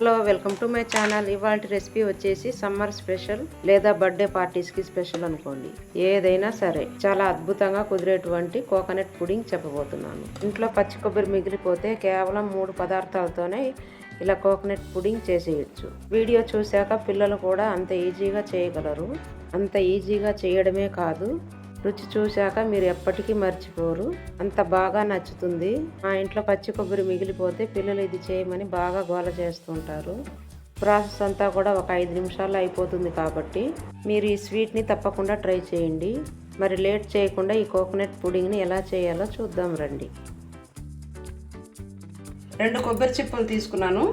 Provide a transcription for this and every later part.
Hello, welcome to my channel. ఇవాళ recipe వచ్చేసి summer special లేదా బర్త్డే పార్టీస్కి స్పెషల్ అనుకోండి. ఏదైనా సరే చాలా అద్భుతంగా కుదిరేటువంటి కోకోనట్ పుడింగ్ చెప్పబోతున్నాను. ఇంట్లో పచ్చి కొబ్బరి మిగిలిపోతే కేవలం 3 పదార్థాలతోనే ఇలా కోకోనట్ పుడింగ్ చేసేయచ్చు. వీడియో చూశాక పిల్లలు కూడా అంత ఈజీగా చేయగలరు. అంత ఈజీగా చేయడమే కాదు, రుచి చూశాక మీరు ఎప్పటికీ మర్చిపోరు. అంత బాగా నచ్చుతుంది. మా ఇంట్లో పచ్చి కొబ్బరి మిగిలిపోతే పిల్లలు ఇది చేయమని బాగా గోల చేస్తుంటారు. ప్రాసెస్ అంతా కూడా ఒక 5 నిమిషాల్లో అయిపోతుంది కాబట్టి మీరు ఈ స్వీట్ని తప్పకుండా ట్రై చేయండి. మరి లేట్ చేయకుండా ఈ కోకోనట్ పుడింగ్ని ఎలా చేయాలో చూద్దాం రండి. 2 కొబ్బరి చిప్పలు తీసుకున్నాను.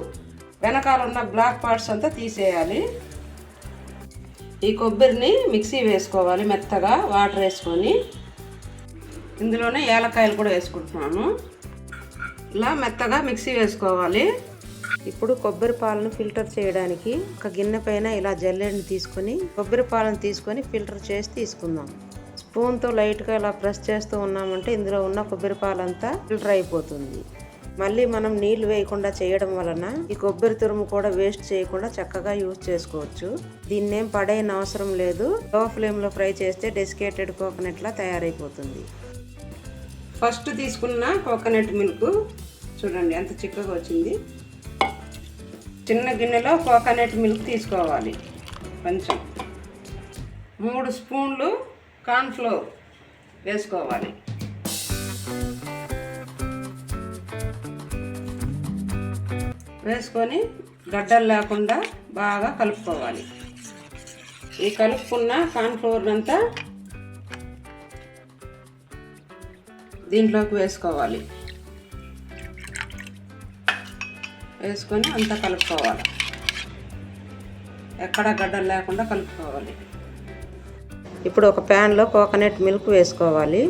వెనకాల ఉన్న బ్లాక్ పార్ట్స్ అంతా తీసేయాలి. ఈ కొబ్బరిని మిక్సీ వేసుకోవాలి మెత్తగా, వాటర్ వేసుకొని. ఇందులోనే ఏలకాయలు కూడా వేసుకుంటున్నాను. ఇలా మెత్తగా మిక్సీ వేసుకోవాలి. ఇప్పుడు కొబ్బరి పాలను ఫిల్టర్ చేయడానికి ఒక గిన్నె పైన ఇలా జల్లెడని తీసుకొని కొబ్బరి పాలను తీసుకొని ఫిల్టర్ చేసి తీసుకుందాం. స్పూన్తో లైట్గా ఇలా ప్రెస్ చేస్తూ ఉన్నామంటే ఇందులో ఉన్న కొబ్బరి పాలంతా ఫిల్టర్ అయిపోతుంది. మళ్ళీ మనం నీళ్లు వేయకుండా చేయడం వలన ఈ కొబ్బరి తురుము కూడా వేస్ట్ చేయకుండా చక్కగా యూజ్ చేసుకోవచ్చు. దీన్నేం పడేయని అవసరం లేదు. లో ఫ్లేమ్లో ఫ్రై చేస్తే డెసికేటెడ్ కోకోనట్ లా తయారైపోతుంది. ఫస్ట్ తీసుకున్న కోకోనట్ మిల్క్ చూడండి ఎంత చిక్కగా వచ్చింది. చిన్న గిన్నెలో కోకోనట్ మిల్క్ తీసుకోవాలి. కొంచెం 3 స్పూన్లు కార్న్ఫ్లోర్ వేసుకోవాలి. వేసుకొని గడ్డలు లేకుండా బాగా కలుపుకోవాలి. ఈ కలుపుకున్న కార్న్ఫ్లోర్ అంతా దీంట్లోకి వేసుకోవాలి. వేసుకొని అంతా కలుపుకోవాలి. ఎక్కడ గడ్డలు లేకుండా కలుపుకోవాలి. ఇప్పుడు ఒక ప్యాన్లో కోకోనట్ మిల్క్ వేసుకోవాలి.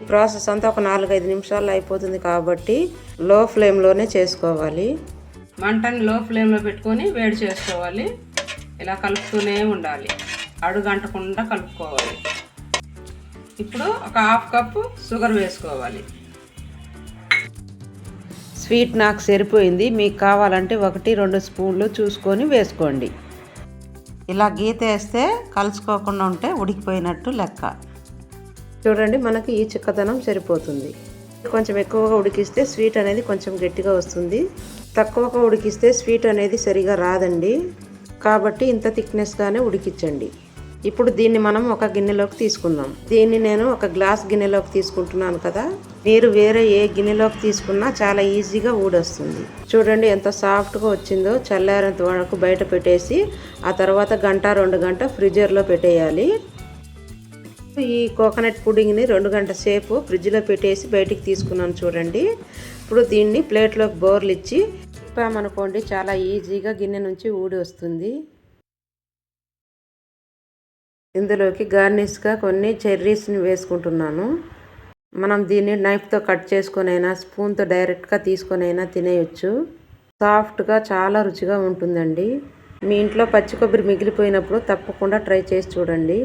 ప్రాసెస్ అంతా ఒక 4-5 నిమిషాల్లో అయిపోతుంది కాబట్టి లో ఫ్లేమ్లోనే చేసుకోవాలి. మంటని లో ఫ్లేమ్లో పెట్టుకొని వేడి చేసుకోవాలి. ఇలా కలుపుతూనే ఉండాలి. అడుగంటకుండా కలుపుకోవాలి. ఇప్పుడు ఒక 1/2 కప్పు షుగర్ వేసుకోవాలి. స్వీట్ నాకు సరిపోయింది. మీకు కావాలంటే 1-2 స్పూన్లు చూసుకొని వేసుకోండి. ఇలా గీత వేస్తే కలుసుకోకుండా ఉంటే ఉడికిపోయినట్టు లెక్క. చూడండి, మనకి ఈ చిక్కదనం సరిపోతుంది. కొంచెం ఎక్కువగా ఉడికిస్తే స్వీట్ అనేది కొంచెం గట్టిగా వస్తుంది. తక్కువగా ఉడికిస్తే స్వీట్ అనేది సరిగా రాదండి. కాబట్టి ఇంత థిక్నెస్గానే ఉడికించండి. ఇప్పుడు దీన్ని మనం ఒక గిన్నెలోకి తీసుకుందాం. దీన్ని నేను ఒక గ్లాస్ గిన్నెలోకి తీసుకుంటున్నాను కదా. మీరు వేరే ఏ గిన్నెలోకి తీసుకున్నా చాలా ఈజీగా ఊడొస్తుంది. చూడండి ఎంత సాఫ్ట్గా వచ్చిందో. చల్లారేంత వరకు బయట పెట్టేసి ఆ తర్వాత 1-2 గంట ఫ్రిడ్జర్లో పెట్టేయాలి. ఈ కోకోనట్ పుడింగ్ని 2 గంటల సేపు ఫ్రిడ్జ్లో పెట్టేసి బయటికి తీసుకున్నాను చూడండి. ఇప్పుడు దీన్ని ప్లేట్లోకి బౌర్లు ఇచ్చి తిప్పామనుకోండి చాలా ఈజీగా గిన్నె నుంచి ఊడి వస్తుంది. ఇందులోకి గార్నిష్గా కొన్ని చెర్రీస్ని వేసుకుంటున్నాను. మనం దీన్ని నైఫ్తో కట్ చేసుకొనైనా స్పూన్తో డైరెక్ట్గా తీసుకొనైనా తినేయచ్చు. సాఫ్ట్గా చాలా రుచిగా ఉంటుందండి. మీ ఇంట్లో పచ్చి కొబ్బరి మిగిలిపోయినప్పుడు తప్పకుండా ట్రై చేసి చూడండి.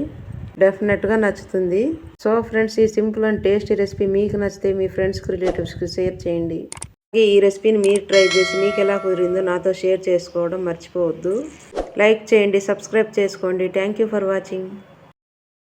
డెఫినెట్గా నచ్చుతుంది. సో ఫ్రెండ్స్, ఈ సింపుల్ అండ్ టేస్టీ రెసిపీ మీకు నచ్చితే మీ ఫ్రెండ్స్కి, రిలేటివ్స్కి షేర్ చేయండి. ఈ రెసిపీని మీరు ట్రై చేసి మీకు ఎలా కుదిరిందో నాతో షేర్ చేసుకోవడం మర్చిపోవద్దు. లైక్ చేయండి, సబ్స్క్రైబ్ చేసుకోండి. Thank you for watching.